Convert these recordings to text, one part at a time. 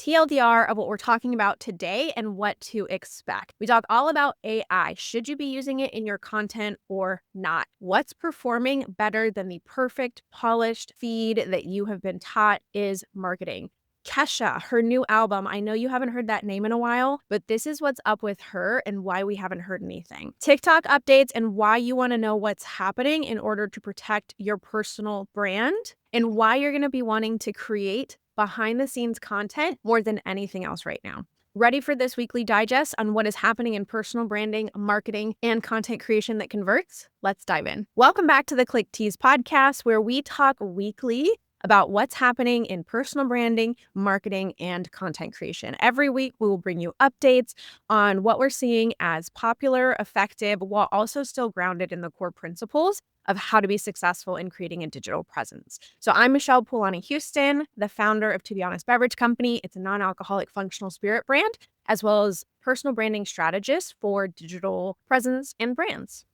TLDR of what we're talking about today and what to expect. We talk all about AI. Should you be using it in your content or not? What's performing better than the perfect, polished feed that you have been taught is marketing? Kesha, her new album. I know you haven't heard that name in a while, but this is what's up with her and why we haven't heard anything. TikTok updates and why you want to know what's happening in order to protect your personal brand and why you're going to be wanting to create behind the scenes content more than anything else right now. Ready for this weekly digest on what is happening in personal branding, marketing, and content creation that converts? Let's dive in. Welcome back to the Tease podcast, where we talk weekly about what's happening in personal branding, marketing, and content creation. Every week, we will bring you updates on what we're seeing as popular, effective, while also still grounded in the core principles of how to be successful in creating a digital presence. So I'm Michelle Poolani Houston, the founder of To Be Honest Beverage Company. It's a non-alcoholic functional spirit brand, as well as personal branding strategist for digital presence and brands.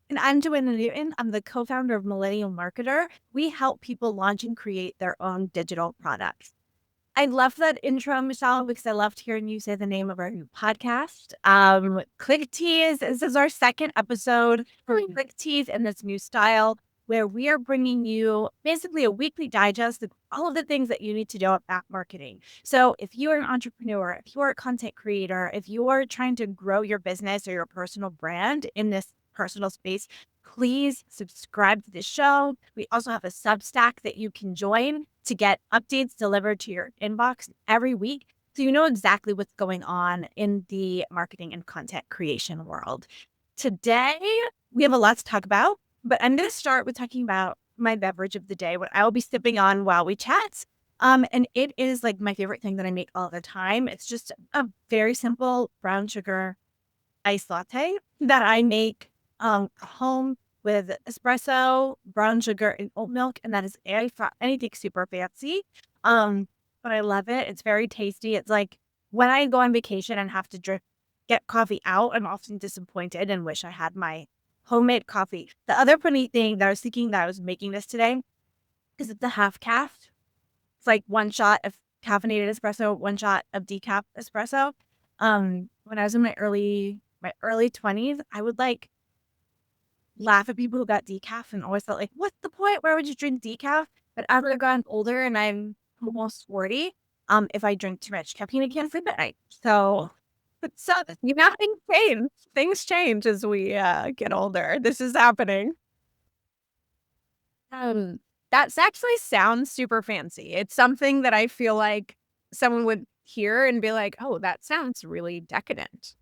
And I'm Joanna Newton. I'm the co-founder of Millennial Marketer. We help people launch and create their own digital products. I love that intro, Michelle, because I loved hearing you say the name of our new podcast. Tease. This is our second episode for Tease in this new style, where we are bringing you basically a weekly digest of all of the things that you need to know about marketing. So if you are an entrepreneur, if you are a content creator, if you are trying to grow your business or your personal brand in this personal space, please subscribe to the show. We also have a Substack that you can join to get updates delivered to your inbox every week, so you know exactly what's going on in the marketing and content creation world. Today, we have a lot to talk about, but I'm going to start with talking about my beverage of the day, what I will be sipping on while we chat. And it is like my favorite thing that I make all the time. It's just a very simple brown sugar iced latte that I make home with espresso, brown sugar, and oat milk, and that is anything super fancy. But I love it. It's very tasty. It's like when I go on vacation and have to get coffee out, I'm often disappointed and wish I had my homemade coffee. The other funny thing that I was thinking that I was making this today is it's a half calf. It's like one shot of caffeinated espresso, one shot of decaf espresso. When I was in my early 20s, I would like laugh at people who got decaf and always felt like, what's the point? Why would you drink decaf? But as I've gotten older and I'm almost 40, if I drink too much caffeine, I can't sleep at night. So You know, things change as we get older. This is happening. That actually sounds super fancy. It's something that I feel like someone would hear and be like, oh, that sounds really decadent.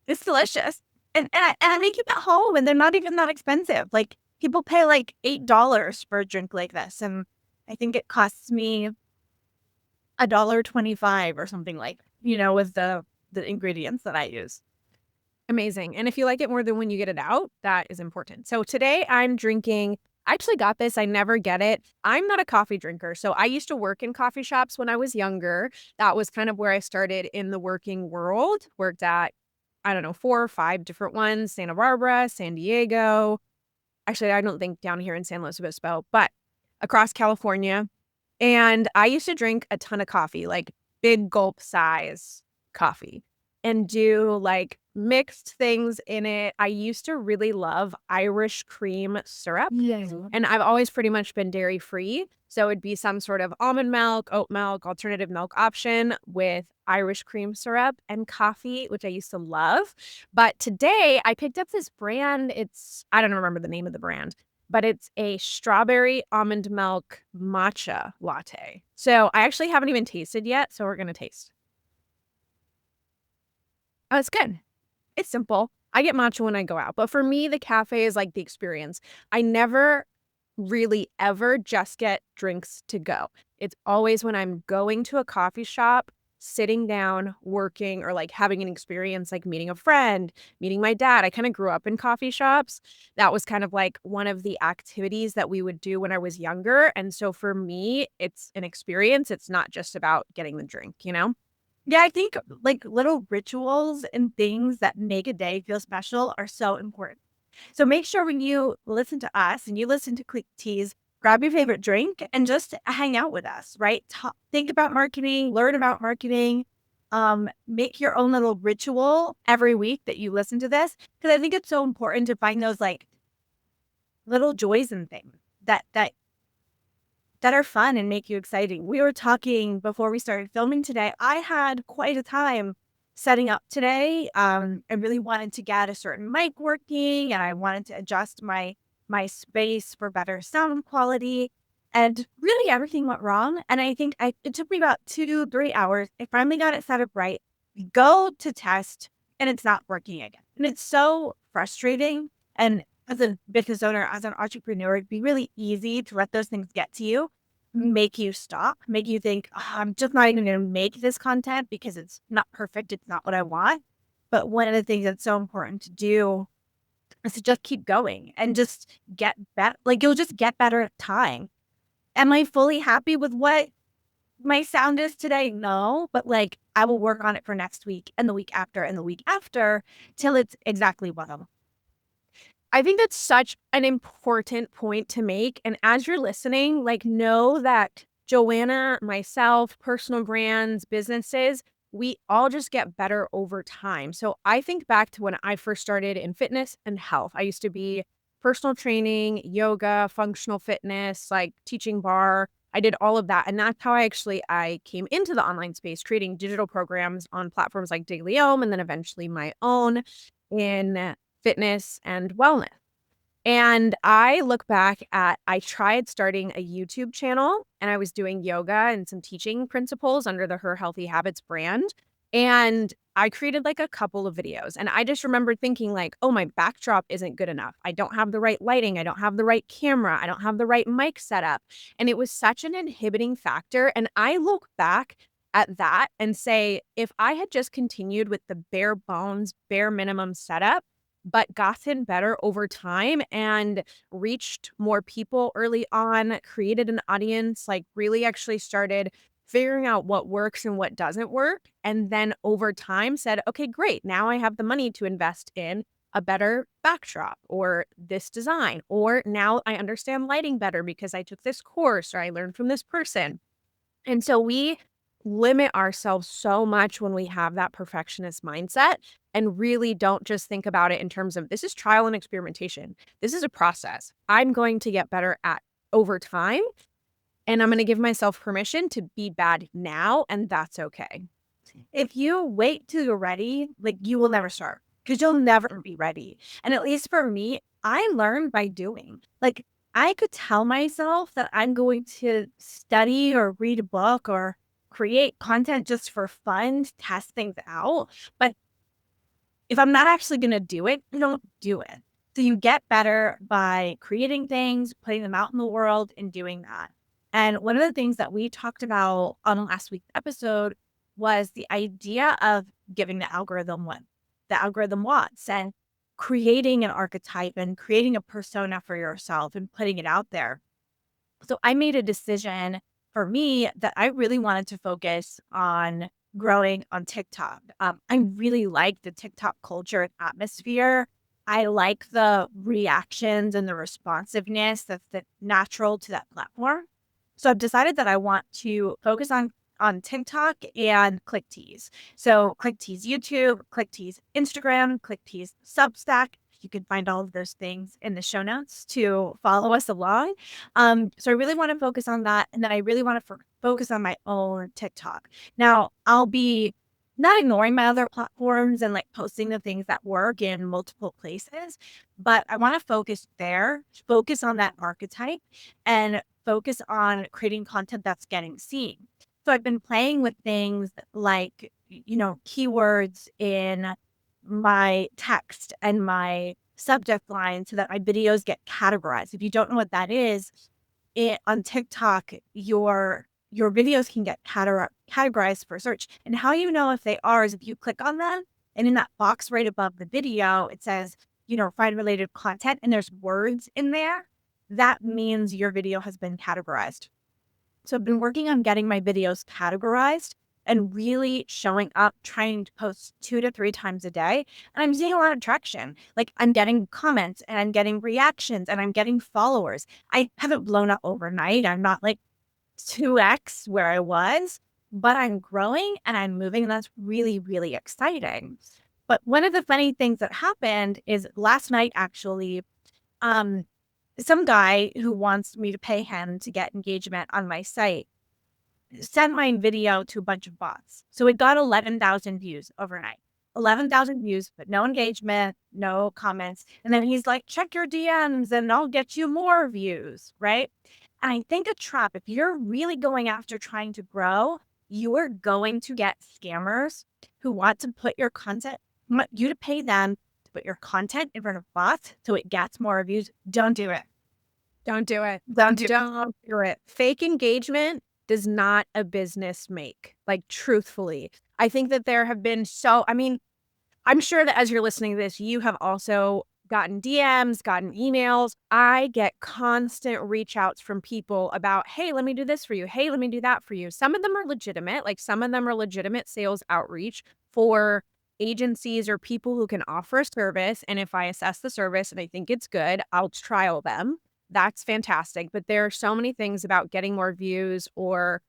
It's delicious. And I make it at home, and they're not even that expensive. Like, people pay like $8 for a drink like this, and I think it costs me $1.25 or something, like, with the ingredients that I use. Amazing. And if you like it more than when you get it out, that is important. So today I'm drinking, I actually got this. I never get it. I'm not a coffee drinker. So I used to work in coffee shops when I was younger. That was kind of where I started in the working world. Worked at, I don't know, 4 or 5 different ones, Santa Barbara, San Diego. Actually, I don't think down here in San Luis Obispo, but across California. And I used to drink a ton of coffee, like big gulp size coffee, and do like mixed things in it. I used to really love Irish cream syrup. Yes. And I've always pretty much been dairy free. So it'd be some sort of almond milk, oat milk, alternative milk option with Irish cream syrup and coffee, which I used to love. But today I picked up this brand. I don't remember the name of the brand, but it's a strawberry almond milk matcha latte. So I actually haven't even tasted yet. So we're going to taste. Oh, it's good. It's simple. I get matcha when I go out, but for me, the cafe is like the experience. I never really ever just get drinks to go. It's always when I'm going to a coffee shop, sitting down, working, or like having an experience like meeting a friend, meeting my dad. I kind of grew up in coffee shops. That was kind of like one of the activities that we would do when I was younger. And so for me, it's an experience. It's not just about getting the drink, you know? Yeah, I think like little rituals and things that make a day feel special are so important. So make sure when you listen to us and you listen to Tease, grab your favorite drink and just hang out with us, right? Think about marketing, learn about marketing, make your own little ritual every week that you listen to this. Cause I think it's so important to find those like little joys and things that are fun and make you exciting. We were talking before we started filming today. I had quite a time setting up today. I really wanted to get a certain mic working, and I wanted to adjust my space for better sound quality. And really, everything went wrong. And I think it took me about 2 to 3 hours. I finally got it set up right. We go to test, and it's not working again. And it's so frustrating. And as a business owner, as an entrepreneur, it'd be really easy to let those things get to you, make you stop, make you think, "Oh, I'm just not even going to make this content because it's not perfect. It's not what I want." But one of the things that's so important to do is to just keep going and just get better. Like you'll just get better at time. Am I fully happy with what my sound is today? No, but like I will work on it for next week and the week after and the week after till it's exactly what I'm. I think that's such an important point to make. And as you're listening, like, know that Joanna, myself, personal brands, businesses, we all just get better over time. So I think back to when I first started in fitness and health. I used to be personal training, yoga, functional fitness, like teaching bar. I did all of that. And that's how I came into the online space, creating digital programs on platforms like DailyOM and then eventually my own in fitness and wellness. And I look back at I tried starting a YouTube channel and I was doing yoga and some teaching principles under the Her Healthy Habits brand. And I created like a couple of videos. And I just remember thinking like, oh, my backdrop isn't good enough. I don't have the right lighting. I don't have the right camera. I don't have the right mic setup. And it was such an inhibiting factor. And I look back at that and say, if I had just continued with the bare bones, bare minimum setup, but gotten better over time and reached more people early on, created an audience, like really actually started figuring out what works and what doesn't work. And then over time said, okay, great. Now I have the money to invest in a better backdrop or this design, or now I understand lighting better because I took this course or I learned from this person. And so we limit ourselves so much when we have that perfectionist mindset and really don't just think about it in terms of this is trial and experimentation. This is a process. I'm going to get better at over time, and I'm going to give myself permission to be bad now, and that's okay. If you wait till you're ready, like you will never start because you'll never be ready. And at least for me, I learned by doing. Like I could tell myself that I'm going to study or read a book or create content just for fun, to test things out. But if I'm not actually going to do it, I don't do it. So you get better by creating things, putting them out in the world and doing that. And one of the things that we talked about on last week's episode was the idea of giving the algorithm what the algorithm wants and creating an archetype and creating a persona for yourself and putting it out there. So I made a decision for me that I really wanted to focus on growing on TikTok. I really like the TikTok culture and atmosphere. I like the reactions and the responsiveness that's natural to that platform. So I've decided that I want to focus on TikTok and click Tease. So click Tease YouTube, click Tease Instagram, click Tease Substack. You can find all of those things in the show notes to follow us along. So I really want to focus on that. And then I really want to focus on my own TikTok. Now, I'll be not ignoring my other platforms and like posting the things that work in multiple places, but I want to focus there, focus on that archetype and focus on creating content that's getting seen. So I've been playing with things like, keywords in my text and my subject line so that my videos get categorized. If you don't know what that is, on TikTok, your videos can get categorized for search. And how you know if they are is if you click on them and in that box right above the video, it says, find related content and there's words in there. That means your video has been categorized. So I've been working on getting my videos categorized and really showing up, trying to post 2 to 3 times a day. And I'm seeing a lot of traction. Like I'm getting comments and I'm getting reactions and I'm getting followers. I haven't blown up overnight. I'm not like 2x where I was, but I'm growing and I'm moving. And that's really, really exciting. But one of the funny things that happened is last night, actually, um, some guy who wants me to pay him to get engagement on my site sent my video to a bunch of bots. So it got 11,000 views overnight. 11,000 views, but no engagement, no comments. And then he's like, check your DMs and I'll get you more views, right? And I think a trap, if you're really going after trying to grow, you are going to get scammers who want to put your content, want you to pay them to put your content in front of bots so it gets more views. Don't do it. Don't do it. Don't do it. Don't do it. Fake engagement does not a business make. Like, truthfully, I think that there have been I mean, I'm sure that as you're listening to this, you have also gotten DMs, gotten emails. I get constant reach outs from people about, hey, let me do this for you. Hey, let me do that for you. Some of them are legitimate, like some of them are legitimate sales outreach for agencies or people who can offer a service. And if I assess the service and I think it's good, I'll trial them. That's fantastic. But there are so many things about getting more views or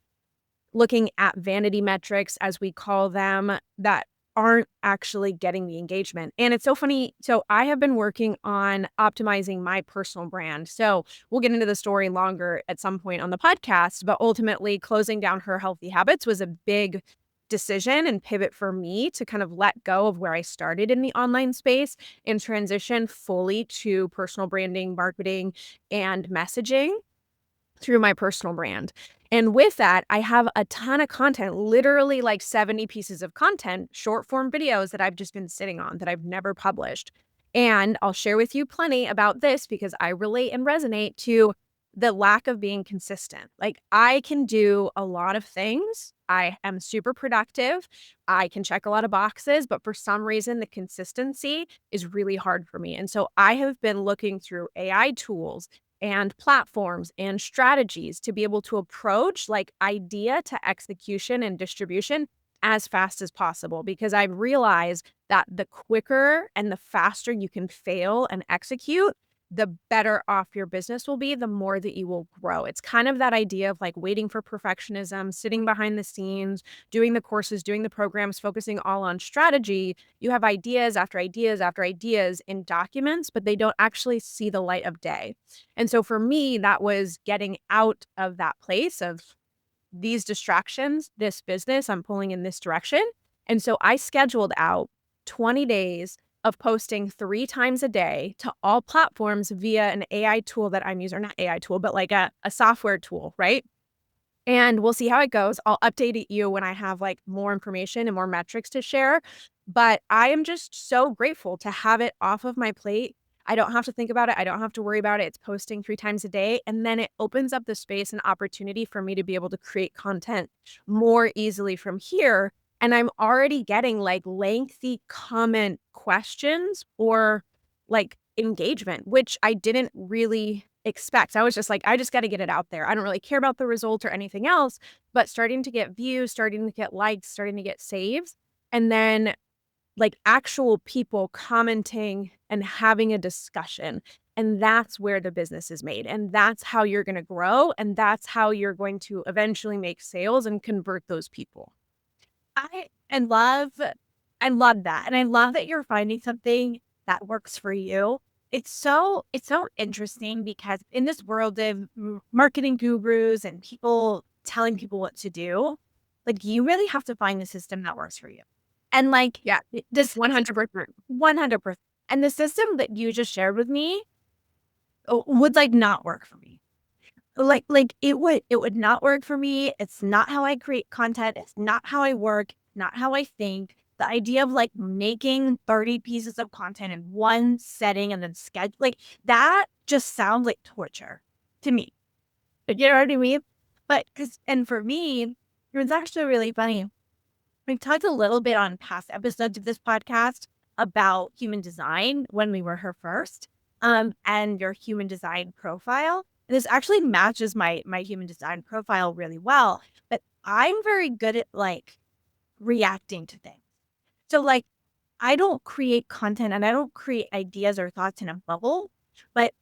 looking at vanity metrics, as we call them, that aren't actually getting the engagement. And it's so funny. So I have been working on optimizing my personal brand. So we'll get into the story longer at some point on the podcast, but ultimately closing down Her Healthy Habits was a big decision and pivot for me to kind of let go of where I started in the online space and transition fully to personal branding, marketing, and messaging through my personal brand. And with that, I have a ton of content, literally like 70 pieces of content, short form videos that I've just been sitting on that I've never published. And I'll share with you plenty about this because I relate and resonate to the lack of being consistent. Like, I can do a lot of things. I am super productive. I can check a lot of boxes, but for some reason, the consistency is really hard for me. And so I have been looking through AI tools and platforms and strategies to be able to approach like idea to execution and distribution as fast as possible, because I've realized that the quicker and the faster you can fail and execute, the better off your business will be, the more that you will grow. It's kind of that idea of like waiting for perfectionism, sitting behind the scenes, doing the courses, doing the programs, focusing all on strategy. You have ideas after ideas after ideas in documents, but they don't actually see the light of day. And so for me, that was getting out of that place of these distractions, this business, I'm pulling in this direction. And so I scheduled out 20 days of posting 3 times a day to all platforms via an AI tool that I'm using, or not AI tool, but like a software tool, right? And we'll see how it goes. I'll update you when I have like more information and more metrics to share. But I am just so grateful to have it off of my plate. I don't have to think about it. I don't have to worry about it. It's posting 3 times a day. And then it opens up the space and opportunity for me to be able to create content more easily from here. And I'm already getting like lengthy comment questions or like engagement, which I didn't really expect. I was just like, I just got to get it out there. I don't really care about the result or anything else, but starting to get views, starting to get likes, starting to get saves, and then like actual people commenting and having a discussion. And that's where the business is made. And that's how you're going to grow. And that's how you're going to eventually make sales and convert those people. I and love I love that. And I love that you're finding something that works for you. It's so interesting because in this world of marketing gurus and people telling people what to do, like you really have to find the system that works for you. And like Yeah, this 100%. 100%. And the system that you just shared with me would like not work for me. Like it would not work for me. It's not how I create content. It's not how I work, not how I think. The idea of like making 30 pieces of content in one setting and then schedule like that just sounds like torture to me. You know what I mean? But because and for me, it was actually really funny. We talked a little bit on past episodes of this podcast about human design when we were here first, and your human design profile. And this actually matches my human design profile really well. But I'm very good at like reacting to things. So, like, I don't create content and I don't create ideas or thoughts in a bubble, but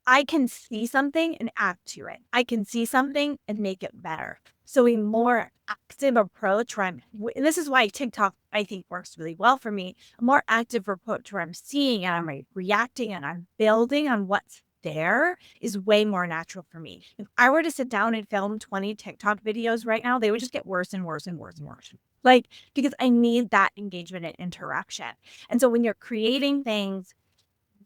I can see something and act to it. I can see something and make it better. So a more active approach where and this is why TikTok, I think, works really well for me. A more active approach where I'm seeing and I'm reacting and I'm building on what's there is way more natural for me. If I were to sit down and film 20 TikTok videos right now, they would just get worse and worse and worse and worse. Like, because I need that engagement and interaction. And so when you're creating things,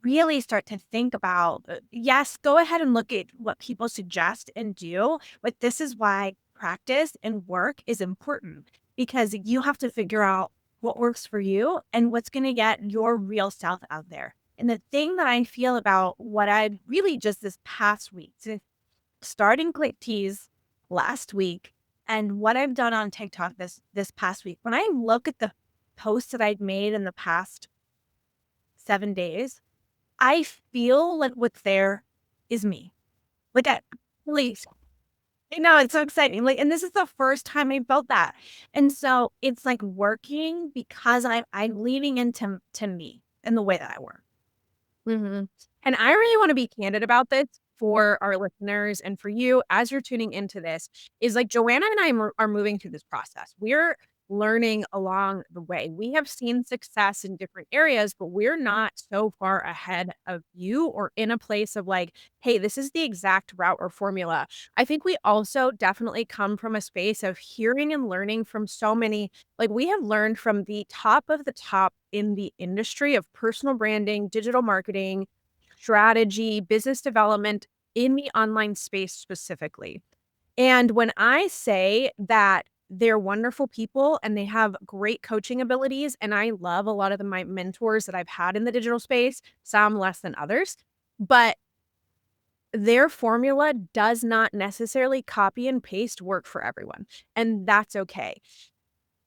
really start to think about, yes, go ahead and look at what people suggest and do, but this is why practice and work is important because you have to figure out what works for you and what's going to get your real self out there. And the thing that I feel about what I really just this past week, so starting Tease last week, and what I've done on TikTok this past week, when I look at the posts that I've made in the past 7 days, I feel like what's there is me. Like, at least, I know it's so exciting. Like, and this is the first time I felt that. And so it's like working because I'm leaning into me in the way that I work. Mhm. And I really wanna be candid about this for our listeners and for you as you're tuning into this, is like Joanna and I are moving through this process. We're learning along the way. We have seen success in different areas, but we're not so far ahead of you or in a place of like, "Hey, this is the exact route or formula." I think we also definitely come from a space of hearing and learning from so many like, we have learned from the top of the top in the industry of personal branding, digital marketing, strategy, business development in the online space specifically. And when I say that they're wonderful people and they have great coaching abilities, and I love a lot of my mentors that I've had in the digital space, some less than others, but their formula does not necessarily copy and paste work for everyone. And that's okay.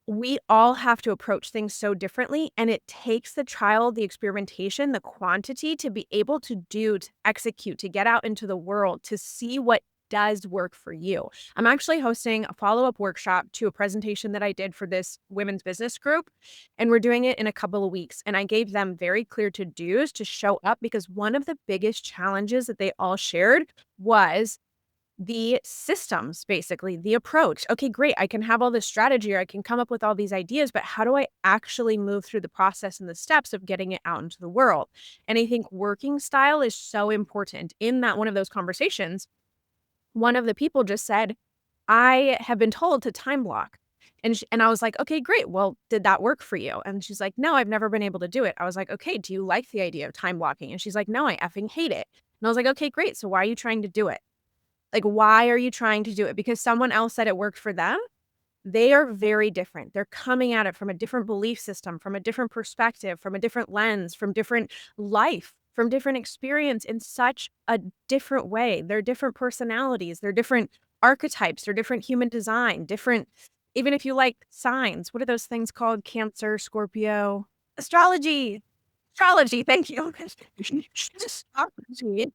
We all have to approach things so differently, and it takes the trial, the experimentation, the quantity to be able to do, to execute, to get out into the world, to see what does work for you. I'm actually hosting a follow-up workshop to a presentation that I did for this women's business group, and we're doing it in a couple of weeks, and I gave them very clear to-dos to show up because one of the biggest challenges that they all shared was the systems, basically, the approach. Okay, great. I can have all this strategy or I can come up with all these ideas, but how do I actually move through the process and the steps of getting it out into the world? And I think working style is so important. In that one of those conversations, one of the people just said, I have been told to time block. And I was like, okay, great. Well, did that work for you? And she's like, no, I've never been able to do it. I was like, okay, do you like the idea of time blocking? And she's like, no, I effing hate it. And I was like, okay, great. So why are you trying to do it? Like, why are you trying to do it? Because someone else said it worked for them? They are very different. They're coming at it from a different belief system, from a different perspective, from a different lens, from different life, from different experience in such a different way. They're different personalities, they're different archetypes, they're different human design, different even if you like signs, what are those things called? Cancer, Scorpio, Astrology. astrology, thank you. Astrology.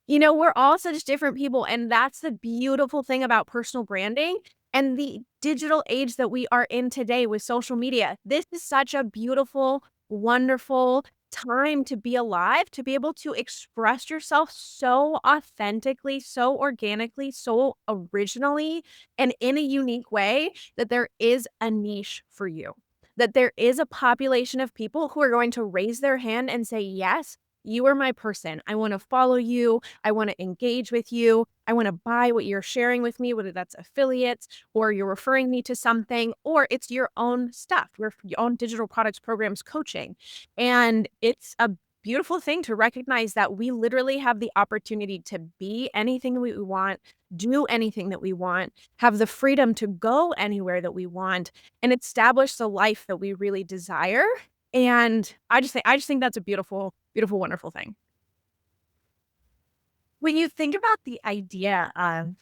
You know, we're all such different people, and that's the beautiful thing about personal branding and the digital age that we are in today with social media. This is such a beautiful, wonderful time to be alive, to be able to express yourself so authentically, so organically, so originally, and in a unique way that there is a niche for you. That there is a population of people who are going to raise their hand and say, yes, you are my person. I want to follow you. I want to engage with you. I want to buy what you're sharing with me, whether that's affiliates or you're referring me to something, or it's your own stuff, your own digital products, programs, coaching. And it's a beautiful thing to recognize that we literally have the opportunity to be anything that we want, do anything that we want, have the freedom to go anywhere that we want, and establish the life that we really desire. And I just think that's a beautiful, beautiful, wonderful thing. When you think about the idea of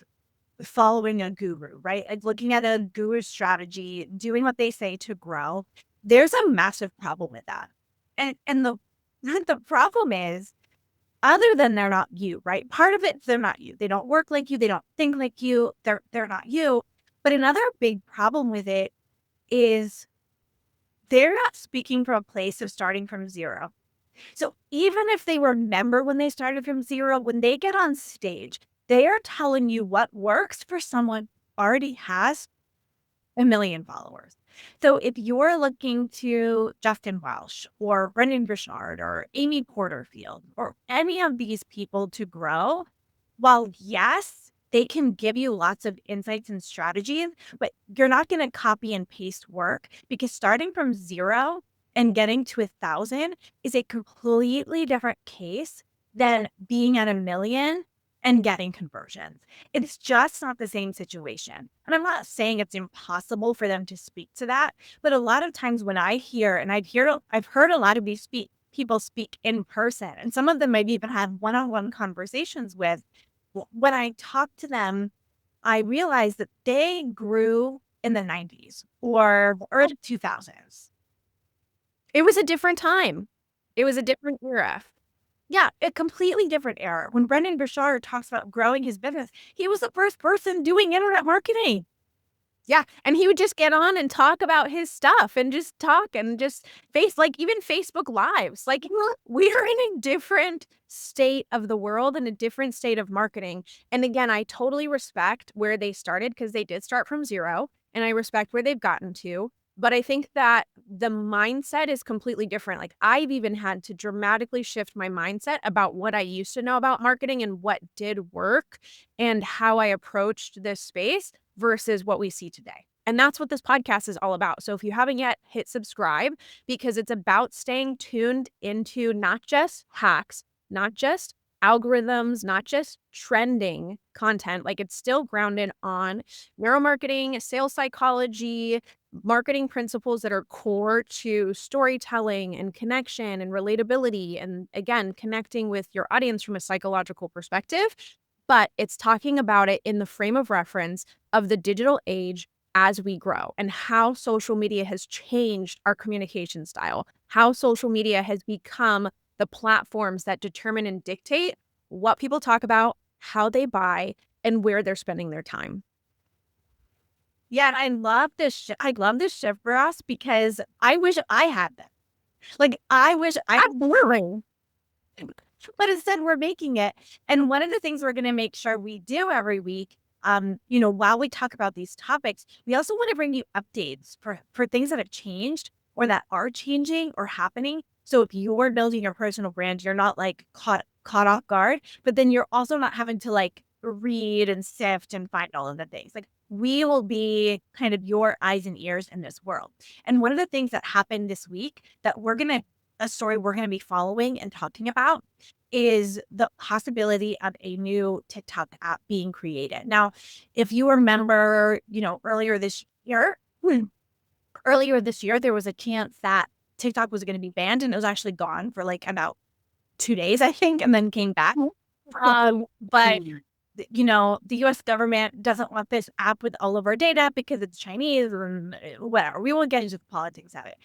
following a guru, right? Like looking at a guru's strategy, doing what they say to grow, there's a massive problem with that. And the the problem is other than they're not you, right? Part of it, they're not you. They don't work like you, they don't think like you, they're not you. But another big problem with it is they're not speaking from a place of starting from zero. So even if they remember when they started from zero, when they get on stage, they are telling you what works for someone who already has a million followers. So if you're looking to Justin Welsh or Brendan Burchard or Amy Porterfield or any of these people to grow, while yes, they can give you lots of insights and strategies, but you're not going to copy and paste work because starting from zero and getting to 1,000 is a completely different case than being at a million and getting conversions. It's just not the same situation. And I'm not saying it's impossible for them to speak to that, but a lot of times when I hear, and I've heard a lot of these people speak in person, and some of them I've even had one-on-one conversations with. When I talk to them, I realize that they grew in the 90s or early 2000s. It was a different time. It was a different era. Yeah, a completely different era. When Brendan Burchard talks about growing his business, he was the first person doing internet marketing. Yeah, and he would just get on and talk about his stuff and just talk and just like, even Facebook Lives. Like, we're in a different state of the world and a different state of marketing. And again, I totally respect where they started because they did start from 0, and I respect where they've gotten to. But I think that the mindset is completely different. Like, I've even had to dramatically shift my mindset about what I used to know about marketing and what did work and how I approached this space versus what we see today. And that's what this podcast is all about. So if you haven't yet, hit subscribe because it's about staying tuned into not just hacks, not just algorithms, not just trending content. Like, it's still grounded on neuromarketing, sales psychology, marketing principles that are core to storytelling and connection and relatability. And again, connecting with your audience from a psychological perspective. But it's talking about it in the frame of reference of the digital age as we grow and how social media has changed our communication style, how social media has become the platforms that determine and dictate what people talk about, how they buy, and where they're spending their time. Yeah, and I love this. I love this shift for us because I wish I had them. Like I wish I had Absolutely. but instead we're making it. And one of the things we're going to make sure we do every week, while we talk about these topics, we also want to bring you updates for things that have changed or that are changing or happening. So if you're building your personal brand, you're not like caught off guard, but then you're also not having to like read and sift and find all of the things. Like we will be kind of your eyes and ears in this world. And one of the things that happened this week that a story we're going to be following and talking about is the possibility of a new TikTok app being created. Now, if you remember, earlier this year, there was a chance that TikTok was going to be banned and it was actually gone for like about 2 days, I think, and then came back. But the US government doesn't want this app with all of our data because it's Chinese and whatever. We won't get into the politics of it.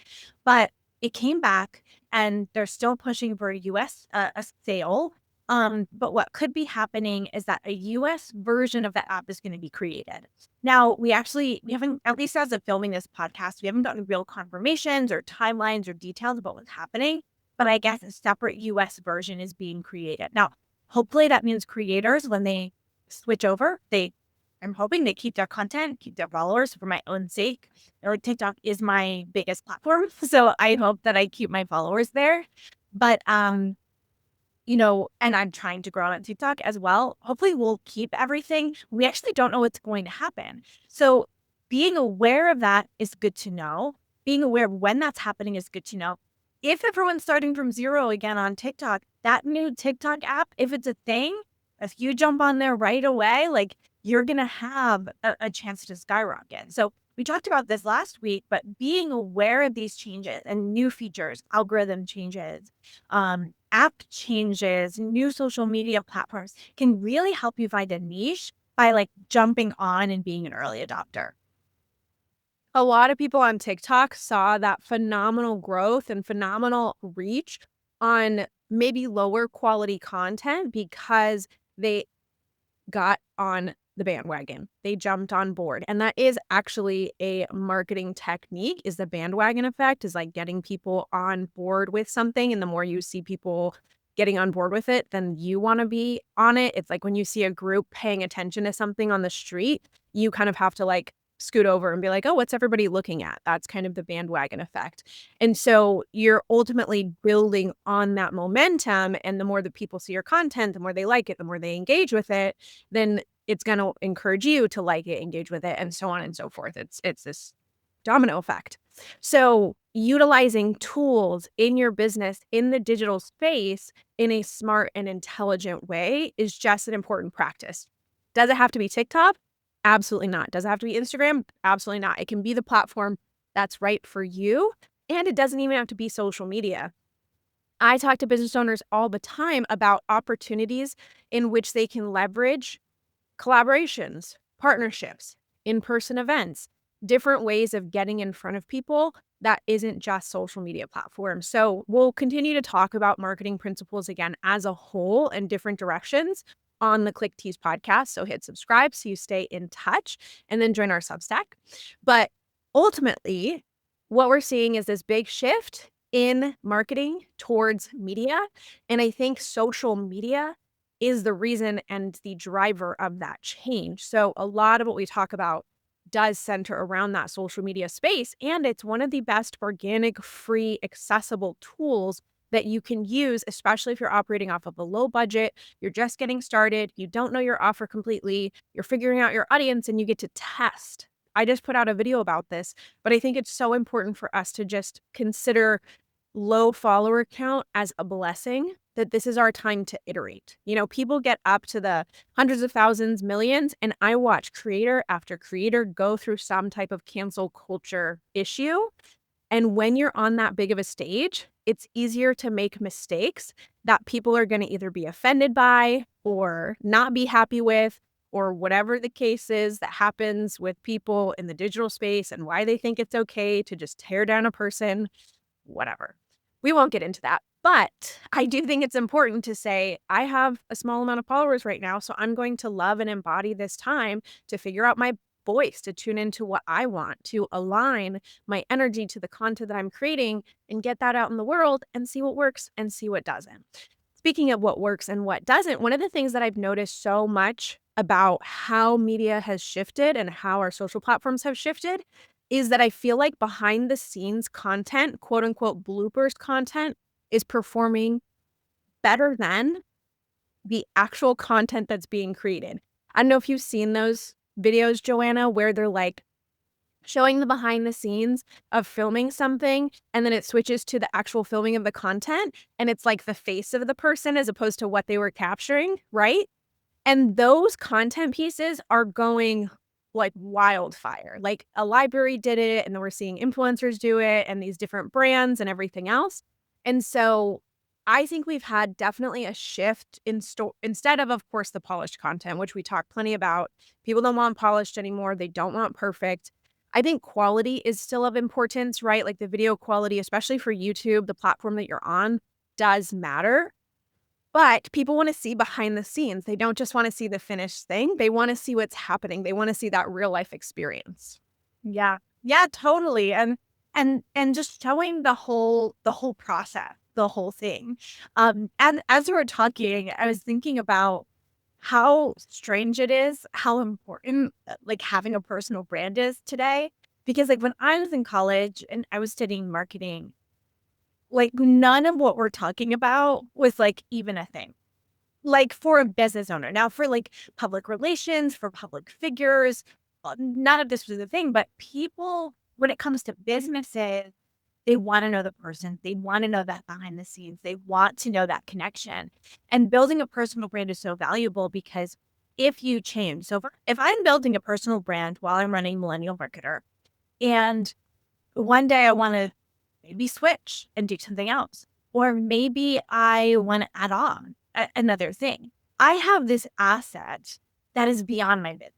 But it came back and they're still pushing for a US a sale. But what could be happening is that a US version of that app is going to be created. Now, we haven't, at least as of filming this podcast, we haven't gotten real confirmations or timelines or details about what's happening. But I guess a separate US version is being created. Now, hopefully that means creators, when they switch over, I'm hoping they keep their content, keep their followers for my own sake. Or TikTok is my biggest platform. So I hope that I keep my followers there. But and I'm trying to grow on TikTok as well. Hopefully we'll keep everything. We actually don't know what's going to happen. So being aware of that is good to know. Being aware of when that's happening is good to know. If everyone's starting from zero again on TikTok, that new TikTok app, if it's a thing, if you jump on there right away, like you're going to have a chance to skyrocket. So we talked about this last week, but being aware of these changes and new features, algorithm changes, app changes, new social media platforms can really help you find a niche by like jumping on and being an early adopter. A lot of people on TikTok saw that phenomenal growth and phenomenal reach on maybe lower quality content because they got on the bandwagon. They jumped on board. And that is actually a marketing technique, is the bandwagon effect, is like getting people on board with something. And the more you see people getting on board with it, then you want to be on it. It's like when you see a group paying attention to something on the street, you kind of have to like scoot over and be like, oh, what's everybody looking at? That's kind of the bandwagon effect. And so you're ultimately building on that momentum. And the more that people see your content, the more they like it, the more they engage with it, then it's going to encourage you to like it, engage with it, and so on and so forth. It's this domino effect. So utilizing tools in your business in the digital space in a smart and intelligent way is just an important practice. Does it have to be TikTok? Absolutely not. Does it have to be Instagram? Absolutely not. It can be the platform that's right for you. And it doesn't even have to be social media. I talk to business owners all the time about opportunities in which they can leverage collaborations, partnerships, in-person events, different ways of getting in front of people that isn't just social media platforms. So we'll continue to talk about marketing principles again as a whole in different directions on the Click Tease podcast. So hit subscribe so you stay in touch, and then join our Substack. But ultimately, what we're seeing is this big shift in marketing towards media. And I think social media is the reason and the driver of that change. So a lot of what we talk about does center around that social media space. And it's one of the best organic, free, accessible tools that you can use, especially if you're operating off of a low budget, you're just getting started, you don't know your offer completely, you're figuring out your audience, and you get to test. I just put out a video about this, but I think it's so important for us to just consider low follower count as a blessing, that this is our time to iterate. You know, people get up to the hundreds of thousands, millions, and I watch creator after creator go through some type of cancel culture issue. And when you're on that big of a stage, it's easier to make mistakes that people are going to either be offended by or not be happy with, or whatever the case is that happens with people in the digital space and why they think it's okay to just tear down a person, whatever. We won't get into that. But I do think it's important to say, I have a small amount of followers right now, so I'm going to love and embody this time to figure out my voice, to tune into what I want, to align my energy to the content that I'm creating and get that out in the world and see what works and see what doesn't. Speaking of what works and what doesn't, one of the things that I've noticed so much about how media has shifted and how our social platforms have shifted is that I feel like behind the scenes content, quote unquote bloopers content, is performing better than the actual content that's being created. I don't know if you've seen those videos, Joanna, where they're like showing the behind the scenes of filming something, and then it switches to the actual filming of the content, and it's like the face of the person as opposed to what they were capturing, right? And those content pieces are going like wildfire. Like a library did it, and then we're seeing influencers do it, and these different brands and everything else. And so I think we've had definitely a shift in instead of course, the polished content, which we talk plenty about. People don't want polished anymore. They don't want perfect. I think quality is still of importance, right? Like the video quality, especially for YouTube, the platform that you're on, does matter. But people want to see behind the scenes. They don't just want to see the finished thing. They want to see what's happening. They want to see that real life experience. Yeah. Yeah, totally. And just showing the whole process, the whole thing. And as we were talking, I was thinking about how strange it is, how important like having a personal brand is today. Because like when I was in college and I was studying marketing, like none of what we're talking about was like even a thing. Like for a business owner. Now for like public relations, for public figures, none of this was a thing, but people, when it comes to businesses, they want to know the person. They want to know that behind the scenes. They want to know that connection. And building a personal brand is so valuable because if you change, so if I'm building a personal brand while I'm running Millennial Marketer, and one day I want to maybe switch and do something else, or maybe I want to add on another thing. I have this asset that is beyond my business.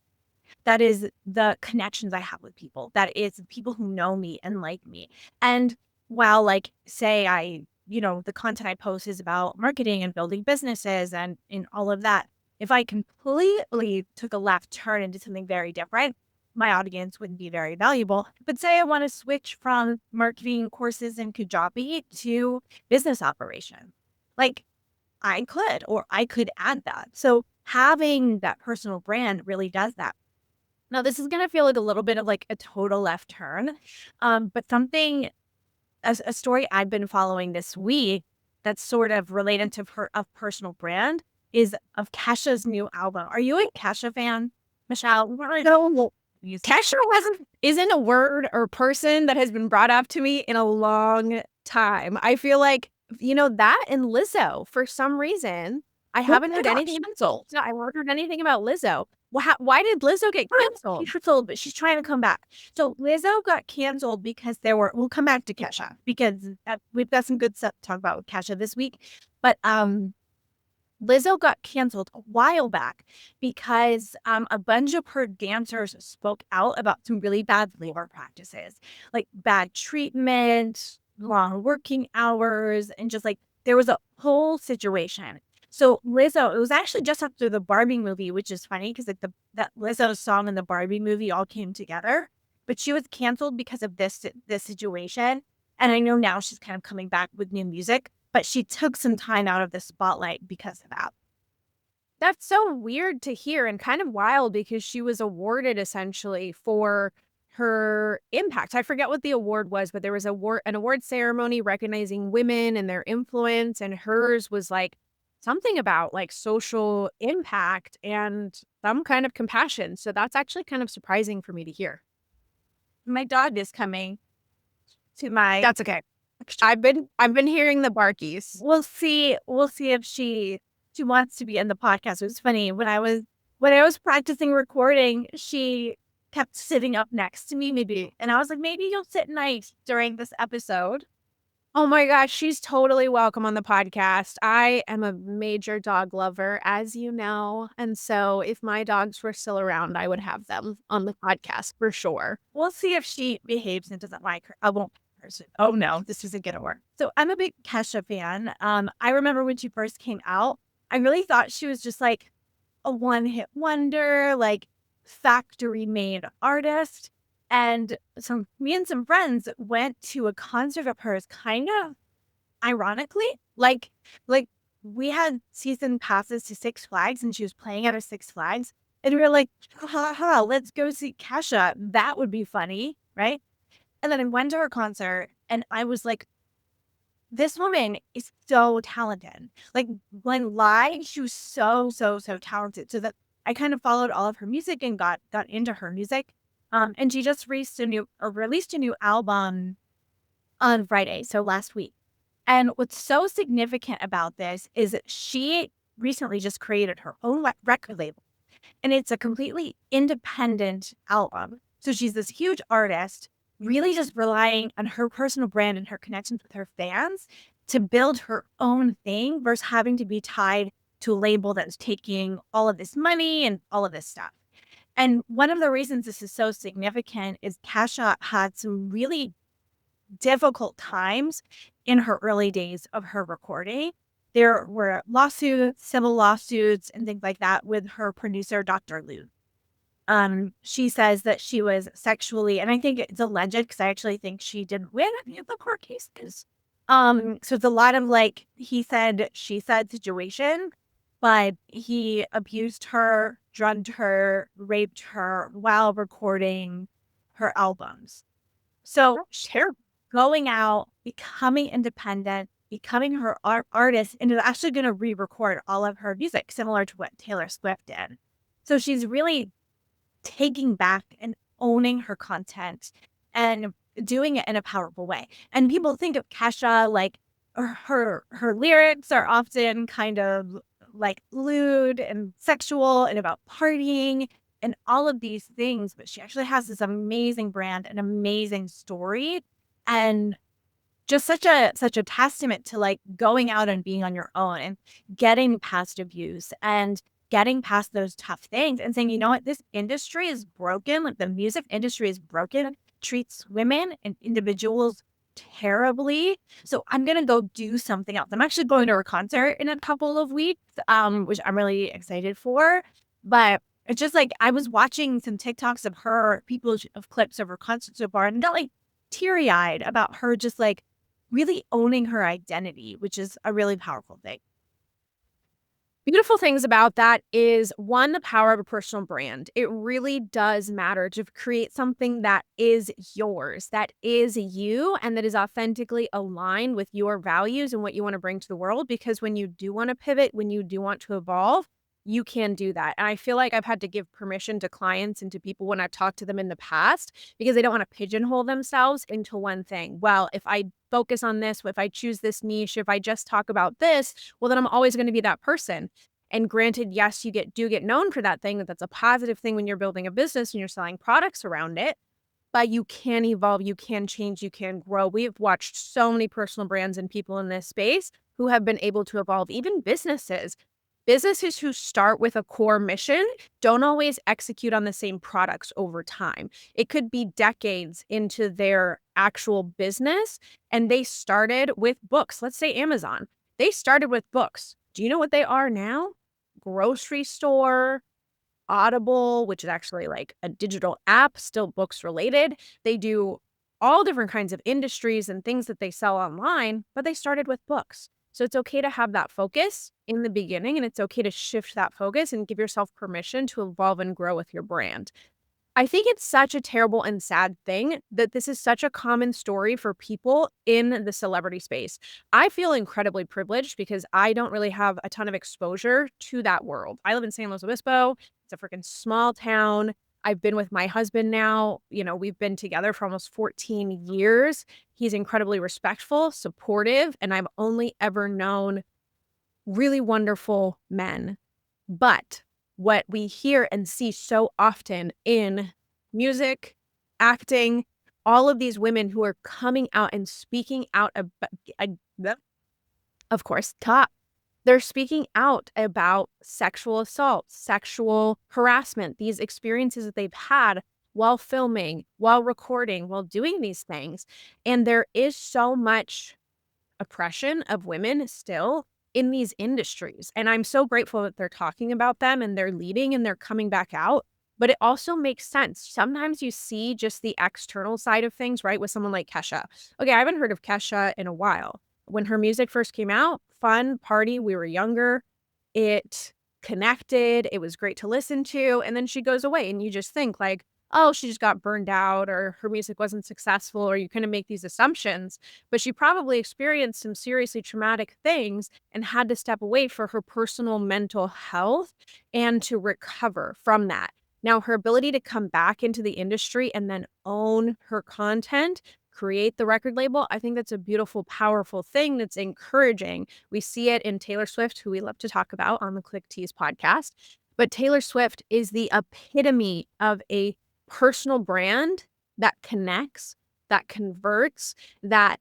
That is the connections I have with people. That is people who know me and like me. And while like say the content I post is about marketing and building businesses and all of that, If I completely took a left turn into something very different, my audience wouldn't be very valuable. But say I want to switch from marketing courses in Kajabi to business operation. Like I could, or I could add that. So having that personal brand really does that. Now, this is going to feel like a little bit of like a total left turn, but something, as a story I've been following this week that's sort of related to her of personal brand is of Kesha's new album. Are you a Kesha fan, Michelle? No, Kesha isn't a word or person that has been brought up to me in a long time. I feel like, that and Lizzo, for some reason, I haven't heard anything canceled. No, I haven't heard anything about Lizzo. Why did Lizzo get canceled? She's canceled, but she's trying to come back. So Lizzo got canceled because we'll come back to Kesha because we've got some good stuff to talk about with Kesha this week. But Lizzo got canceled a while back because a bunch of her dancers spoke out about some really bad labor practices, like bad treatment, long working hours, and just like there was a whole situation. So Lizzo, it was actually just after the Barbie movie, which is funny because like that Lizzo song and the Barbie movie all came together. But she was canceled because of this situation. And I know now she's kind of coming back with new music, but she took some time out of the spotlight because of that. That's so weird to hear and kind of wild because she was awarded essentially for her impact. I forget what the award was, but there was an award ceremony recognizing women and their influence, and hers was like something about like social impact and some kind of compassion. So that's actually kind of surprising for me to hear. My dog is coming to my. That's okay. I've been hearing the barkies. We'll see if she wants to be in the podcast. It was funny when I was practicing recording, she kept sitting up next to me, maybe, and I was like, maybe you'll sit nice during this episode. Oh my gosh, she's totally welcome on the podcast. I am a major dog lover, as you know. And so if my dogs were still around, I would have them on the podcast for sure. We'll see if she behaves and doesn't like her. I won't. Oh no, this isn't gonna work. So I'm a big Kesha fan. I remember when she first came out, I really thought she was just like a one-hit wonder, like factory made artist. And me and some friends went to a concert of hers, kind of ironically, like we had season passes to Six Flags, and she was playing at a Six Flags, and we were like, ha ha, let's go see Kesha. That would be funny, right? And then I went to her concert, and I was like, this woman is so talented. Like when live, she was so, so, so talented. So that I kind of followed all of her music and got into her music. And she just released a new album on Friday, so last week. And what's so significant about this is that she recently just created her own record label, and it's a completely independent album. So she's this huge artist, really just relying on her personal brand and her connections with her fans to build her own thing versus having to be tied to a label that's taking all of this money and all of this stuff. And one of the reasons this is so significant is Kesha had some really difficult times in her early days of her recording. There were lawsuits, civil lawsuits, and things like that with her producer, Dr. Lou. She says that she was sexually, and I think it's alleged because I actually think she didn't win any of the court cases. So it's a lot of like he said, she said situation, but he abused her, drugged her, raped her while recording her albums. So Sure. going out, becoming independent, becoming her artist, and is actually going to re-record all of her music, similar to what Taylor Swift did. So she's really taking back and owning her content and doing it in a powerful way. And people think of Kesha like her lyrics are often kind of like lewd and sexual and about partying and all of these things, but she actually has this amazing brand, an amazing story, and just such a testament to like going out and being on your own and getting past abuse and getting past those tough things and saying, you know what, this industry is broken. Like the music industry is broken, treats women and individuals terribly. So I'm going to go do something else. I'm actually going to her concert in a couple of weeks, which I'm really excited for. But it's just like I was watching some TikToks of her, of clips of her concert so far, and got like teary eyed about her just like really owning her identity, which is a really powerful thing. Beautiful things about that is one, the power of a personal brand. It really does matter to create something that is yours, that is you, and that is authentically aligned with your values and what you want to bring to the world. Because when you do want to pivot, when you do want to evolve, you can do that. And I feel like I've had to give permission to clients and to people when I've talked to them in the past because they don't want to pigeonhole themselves into one thing. Well, if I focus on this, if I choose this niche, if I just talk about this, well, then I'm always going to be that person. And granted, yes, you do get known for that thing. That's a positive thing when you're building a business and you're selling products around it. But you can evolve, you can change, you can grow. We've watched so many personal brands and people in this space who have been able to evolve, even businesses. Businesses who start with a core mission don't always execute on the same products over time. It could be decades into their actual business, and they started with books. Let's say Amazon. They started with books. Do you know what they are now? Grocery store, Audible, which is actually like a digital app, still books related. They do all different kinds of industries and things that they sell online, but they started with books. So it's okay to have that focus in the beginning, and it's okay to shift that focus and give yourself permission to evolve and grow with your brand. I think it's such a terrible and sad thing that this is such a common story for people in the celebrity space. I feel incredibly privileged because I don't really have a ton of exposure to that world. I live in San Luis Obispo. It's a freaking small town. I've been with my husband now. We've been together for almost 14 years. He's incredibly respectful, supportive, and I've only ever known really wonderful men. But what we hear and see so often in music, acting, all of these women who are coming out and speaking out about, of course, top. They're speaking out about sexual assault, sexual harassment, these experiences that they've had while filming, while recording, while doing these things. And there is so much oppression of women still in these industries. And I'm so grateful that they're talking about them and they're leading and they're coming back out. But it also makes sense. Sometimes you see just the external side of things, right? With someone like Kesha. Okay, I haven't heard of Kesha in a while. When her music first came out, fun, party, we were younger. It connected. It was great to listen to. And then she goes away and you just think like, oh, she just got burned out or her music wasn't successful, or you kind of make these assumptions. But she probably experienced some seriously traumatic things and had to step away for her personal mental health and to recover from that. Now, her ability to come back into the industry and then own her content, create the record label, I think that's a beautiful, powerful thing that's encouraging. We see it in Taylor Swift, who we love to talk about on the Click Tease podcast. But Taylor Swift is the epitome of a personal brand that connects, that converts, that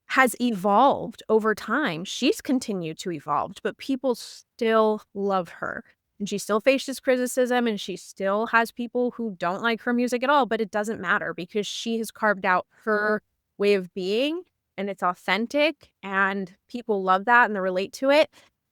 has evolved over time. She's continued to evolve, but people still love her. And she still faces criticism and she still has people who don't like her music at all, but it doesn't matter because she has carved out her way of being and it's authentic and people love that and they relate to it.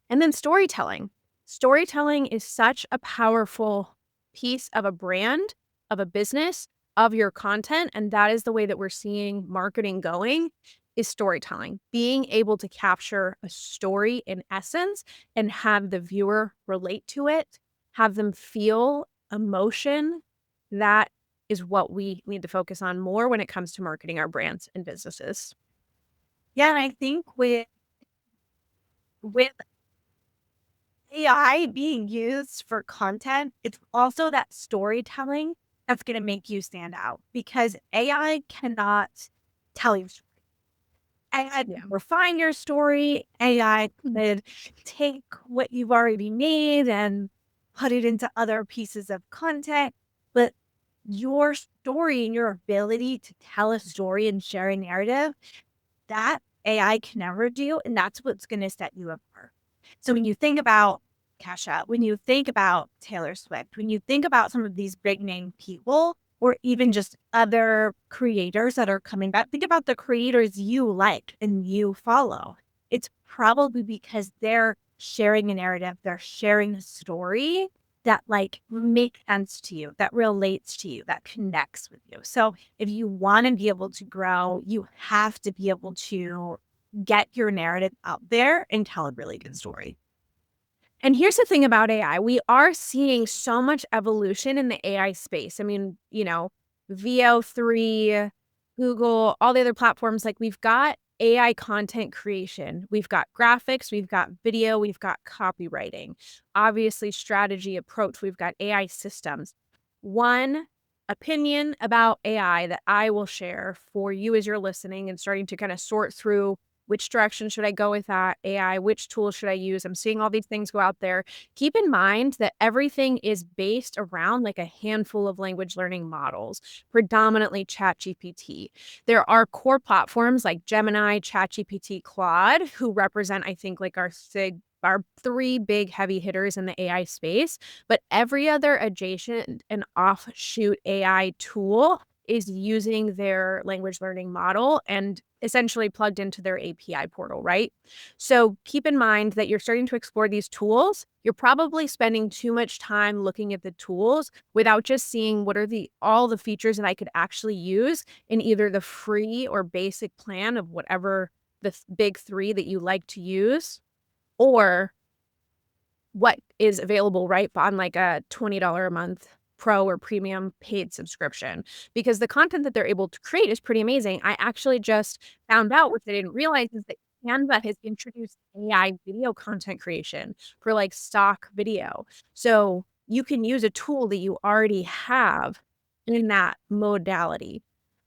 And then storytelling. Storytelling is such a powerful piece of a brand, of a business, of your content. And that is the way that we're seeing marketing going is storytelling, being able to capture a story in essence and have the viewer relate to it, have them feel emotion. That is what we need to focus on more when it comes to marketing our brands and businesses. Yeah, and I think with AI being used for content, it's also that storytelling that's going to make you stand out because AI cannot tell you. AI Yeah. can refine your story. AI could take what you've already made and put it into other pieces of content. But your story and your ability to tell a story and share a narrative, that AI can never do. And that's what's going to set you apart. So when you think about Kesha, when you think about Taylor Swift, when you think about some of these big name people, or even just other creators that are coming back. Think about the creators you like and you follow. It's probably because they're sharing a narrative, they're sharing a story that like makes sense to you, that relates to you, that connects with you. So if you want to be able to grow, you have to be able to get your narrative out there and tell a really good story. And here's the thing about AI. We are seeing so much evolution in the AI space. I mean, VO3, Google, all the other platforms, like we've got AI content creation. We've got graphics, we've got video, we've got copywriting. Obviously, strategy, approach, we've got AI systems. One opinion about AI that I will share for you as you're listening and starting to kind of sort through which direction should I go with that AI? Which tool should I use? I'm seeing all these things go out there. Keep in mind that everything is based around like a handful of language learning models, predominantly ChatGPT. There are core platforms like Gemini, ChatGPT, Claude, who represent, I think, like our three big heavy hitters in the AI space. But every other adjacent and offshoot AI tool is using their language learning model and essentially plugged into their API portal, right? So keep in mind that you're starting to explore these tools. You're probably spending too much time looking at the tools without just seeing what are all the features that I could actually use in either the free or basic plan of whatever the big three that you like to use, or what is available, right, on like a $20 a month pro or premium paid subscription, because the content that they're able to create is pretty amazing. I actually just found out, which I didn't realize, is that Canva has introduced AI video content creation for like stock video. So you can use a tool that you already have in that modality.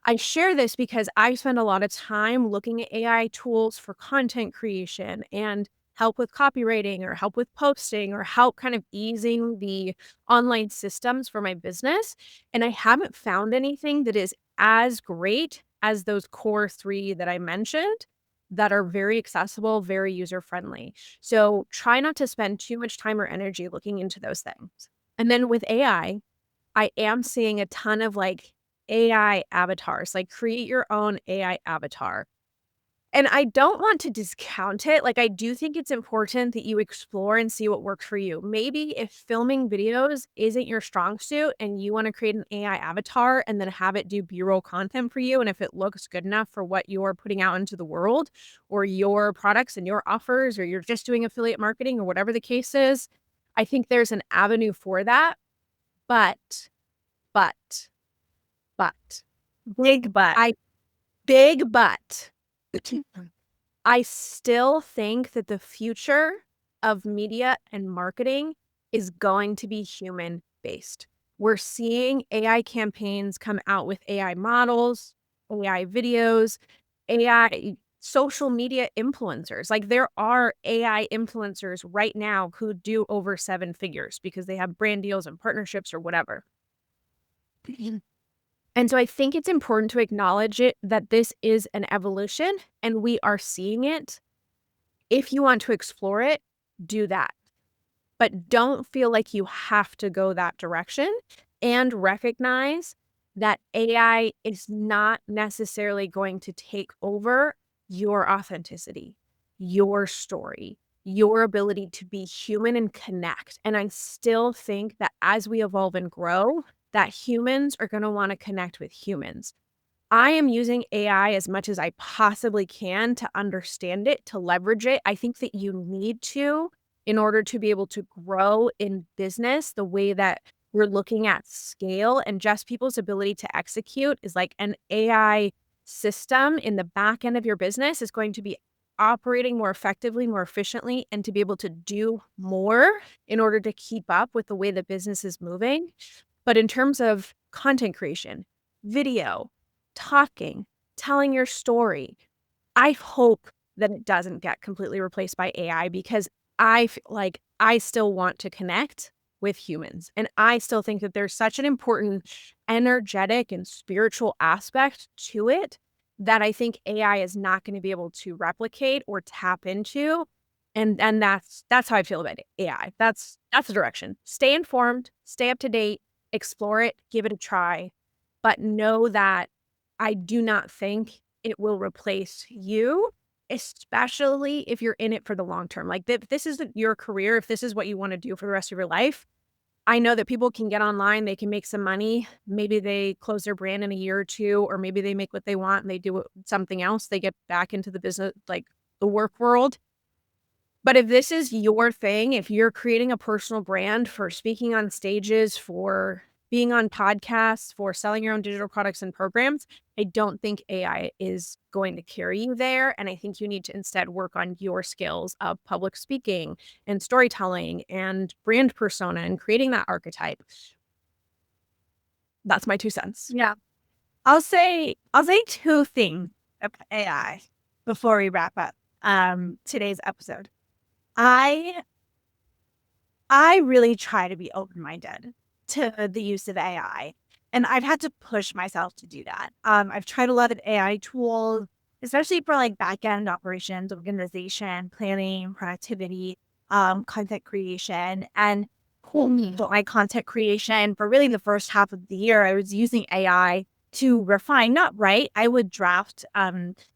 I share this because I spend a lot of time looking at AI tools for content creation and help with copywriting or help with posting or help kind of easing the online systems for my business. And I haven't found anything that is as great as those core three that I mentioned that are very accessible, very user friendly. So try not to spend too much time or energy looking into those things. And then with I am seeing a ton of like AI avatars, like create your own AI avatar. And I don't want to discount it. Like, I do think it's important that you explore and see what works for you. Maybe if filming videos isn't your strong suit and you want to create an AI avatar and then have it do B-roll content for you, and if it looks good enough for what you're putting out into the world or your products and your offers, or you're just doing affiliate marketing or whatever the case is, I think there's an avenue for that. But, but, but, Big but. I big but. I still think that the future of media and marketing is going to be human based. We're seeing AI campaigns come out with AI models, AI videos, AI social media influencers. Like there are AI influencers right now who do over seven figures because they have brand deals and partnerships or whatever. And so I think it's important to acknowledge it, that this is an evolution and we are seeing it. If you want to explore it, do that. But don't feel like you have to go that direction, and recognize that AI is not necessarily going to take over your authenticity, your story, your ability to be human and connect. And I still think that as we evolve and grow, that humans are going to want to connect with humans. I am using AI as much as I possibly can to understand it, to leverage it. I think that you need to in order to be able to grow in business the way that we're looking at scale, and just people's ability to execute is like an AI system in the back end of your business is going to be operating more effectively, more efficiently, and to be able to do more in order to keep up with the way the business is moving. But in terms of content creation, video, talking, telling your story, I hope that it doesn't get completely replaced by AI, because I feel like I still want to connect with humans. And I still think that there's such an important energetic and spiritual aspect to it that I think AI is not going to be able to replicate or tap into. And that's how I feel about AI. That's the direction. Stay informed, stay up to date, explore it, give it a try. but know that I do not think it will replace you, especially if you're in it for the long term. Like, if this is your career, if this is what you wanna do for the rest of your life, I know that people can get online, they can make some money. Maybe they close their brand in a year or 2, or maybe they make what they want and they do something else. They get back into the business, like, the work world. But if this is your thing, if you're creating a personal brand for speaking on stages, for being on podcasts, for selling your own digital products and programs, I don't think AI is going to carry you there. And I think you need to instead work on your skills of public speaking and storytelling and brand persona and creating that archetype. That's my 2 cents. Yeah. I'll say two things about AI before we wrap up today's episode. I I really try to be open-minded to the use of AI, and I've had to push myself to do that. I've tried a lot of AI tools, especially for like back-end operations, organization, planning, productivity, content creation, and for my content creation for really the first half of the year, I was using AI to refine, not write. I would draft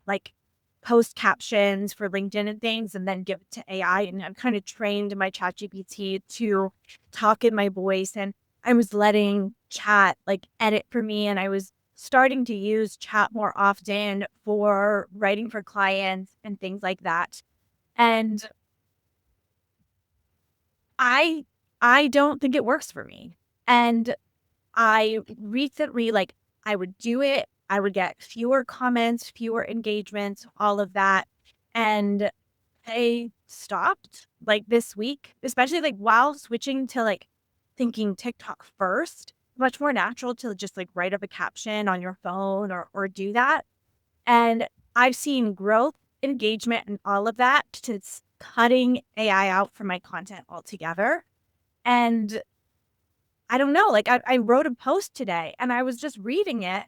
like post captions for LinkedIn and things and then give it to AI. And I've kind of trained my ChatGPT to talk in my voice. And I was letting chat like edit for me. And I was starting to use chat more often for writing for clients and things like that. And I I don't think it works for me. And I recently, like, I would do it, I would get fewer comments, fewer engagements, all of that, and I stopped, like, this week, especially, like, while switching to, like, thinking TikTok first, much more natural to just, like, write up a caption on your phone or do that, and I've seen growth, engagement, and all of that to cutting AI out from my content altogether, and I don't know, like, I wrote a post today, and I was just reading it,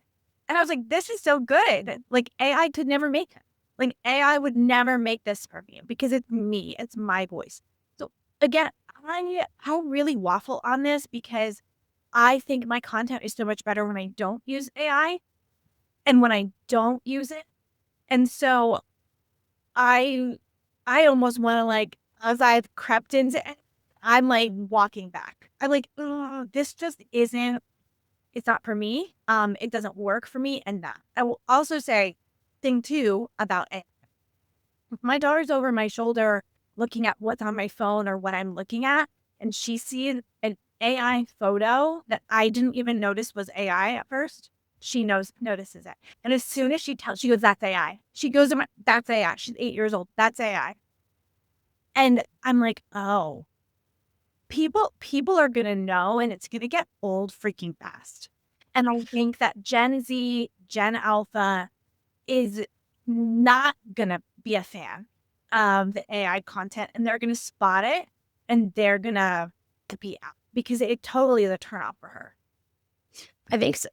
and I was like, "This is so good." Like, AI could never make it. Like, AI would never make this for me because it's me, it's my voice. So, again, I really waffle on this because I think my content is so much better when I don't use AI and when I don't use it, and so I I almost wanna, like, as I've crept into it, I'm, like, walking back. I'm like, "Ugh, this just isn't it's not for me, it doesn't work for me," and that. I will also say, thing too about it, if my daughter's over my shoulder looking at what's on my phone or what I'm looking at, and she sees an AI photo that I didn't even notice was AI at first, she notices it. And as soon as she goes, "That's AI." She goes to my "That's AI." She's 8 years old. "That's AI." And I'm like, "Oh, people are gonna know, and it's gonna get old freaking fast." And I think that Gen Z, Gen Alpha is not gonna be a fan of the AI content, and they're gonna spot it, and they're gonna to be out because it totally is a turnoff for her. I think so.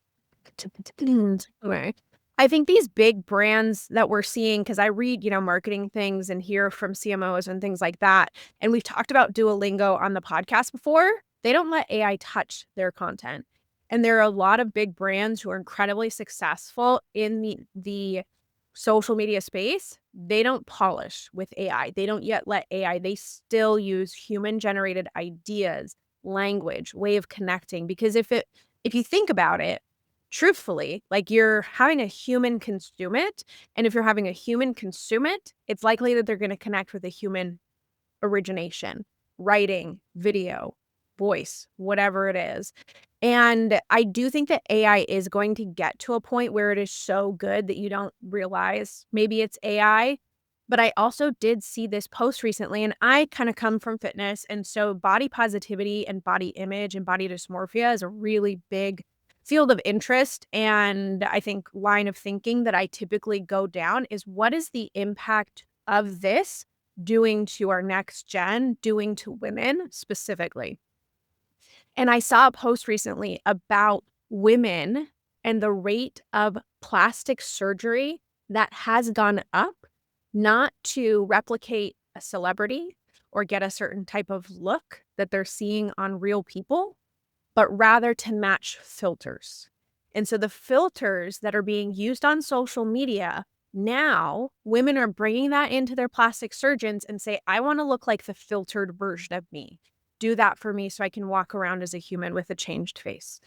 Right. I think these big brands that we're seeing, because I read, marketing things and hear from CMOs and things like that, and we've talked about Duolingo on the podcast before. They don't let AI touch their content. And there are a lot of big brands who are incredibly successful in the social media space. They don't polish with AI. They don't yet let AI, they still use human generated ideas, language, way of connecting. Because if you think about it, truthfully, like, you're having a human consume it, and if you're having a human consume it, it's likely that they're gonna connect with a human origination, writing, video, voice, whatever it is. And I do think that AI is going to get to a point where it is so good that you don't realize maybe it's AI. But I also did see this post recently, and I kind of come from fitness. And so body positivity and body image and body dysmorphia is a really big field of interest. And I think line of thinking that I typically go down is, what is the impact of this doing to our next gen, doing to women specifically? And I saw a post recently about women and the rate of plastic surgery that has gone up, not to replicate a celebrity or get a certain type of look that they're seeing on real people, but rather to match filters. And so the filters that are being used on social media now, women are bringing that into their plastic surgeons and say, I want to look like the filtered version of me. Do that for me so I can walk around as a human with a changed face.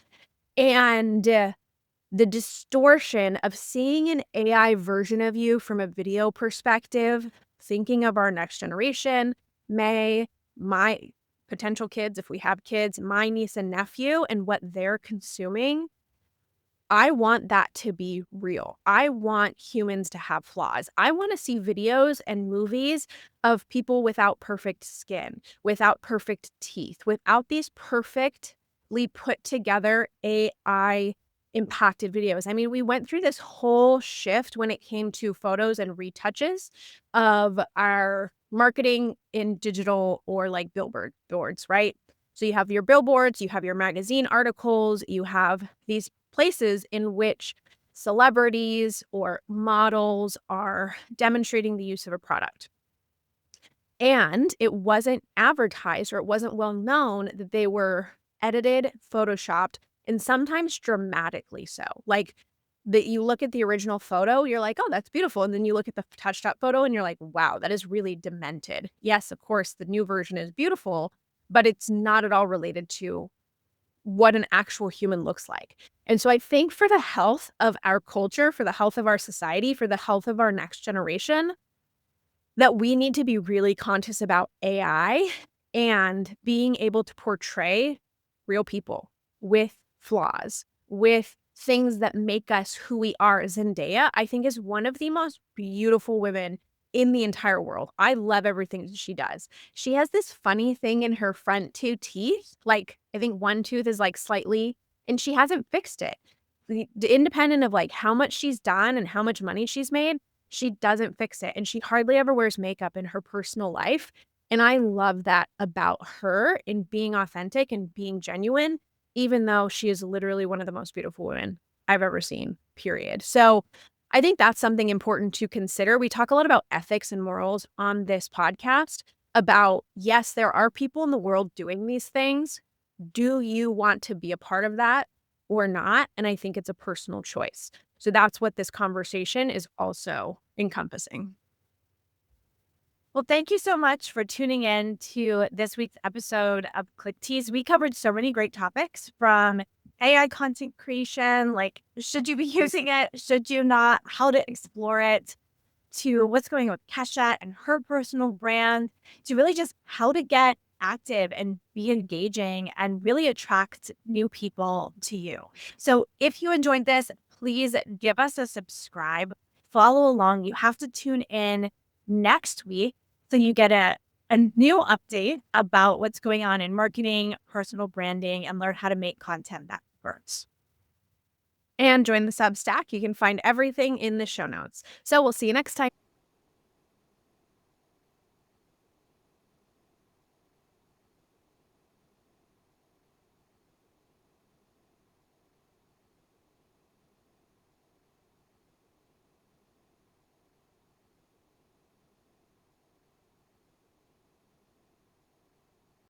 And the distortion of seeing an AI version of you from a video perspective, thinking of our next generation, my potential kids, if we have kids, my niece and nephew, and what they're consuming, I want that to be real. I want humans to have flaws. I want to see videos and movies of people without perfect skin, without perfect teeth, without these perfectly put together AI impacted videos. I mean, we went through this whole shift when it came to photos and retouches of our marketing in digital or like billboard boards, right? So you have your billboards, you have your magazine articles, you have these places in which celebrities or models are demonstrating the use of a product. And it wasn't advertised or it wasn't well known that they were edited, photoshopped, and sometimes dramatically so. Like that you look at the original photo, you're like, oh, that's beautiful. And then you look at the touched up photo and you're like, wow, that is really demented. Yes, of course, the new version is beautiful, but it's not at all related to what an actual human looks like. And so I think for the health of our culture, for the health of our society, for the health of our next generation, that we need to be really conscious about AI and being able to portray real people with flaws, with things that make us who we are. Zendaya, I think, is one of the most beautiful women in the entire world. I love everything that she does. She has this funny thing in her front two teeth. Like, I think one tooth is like slightly, and she hasn't fixed it. Independent of like how much she's done and how much money she's made, she doesn't fix it, and she hardly ever wears makeup in her personal life, and I love that about her in being authentic and being genuine, even though she is literally one of the most beautiful women I've ever seen, period. So, I think that's something important to consider. We talk a lot about ethics and morals on this podcast about, yes, there are people in the world doing these things. Do you want to be a part of that or not? And I think it's a personal choice. So that's what this conversation is also encompassing. Well, thank you so much for tuning in to this week's episode of Click Tease. We covered so many great topics from AI content creation, like should you be using it, should you not, how to explore it, to what's going on with Kesha and her personal brand, to really just how to get active and be engaging and really attract new people to you. So if you enjoyed this, please give us a subscribe, follow along. You have to tune in next week so you get a new update about what's going on in marketing, personal branding, and learn how to make content that works. And join the Substack. You can find everything in the show notes. So we'll see you next time.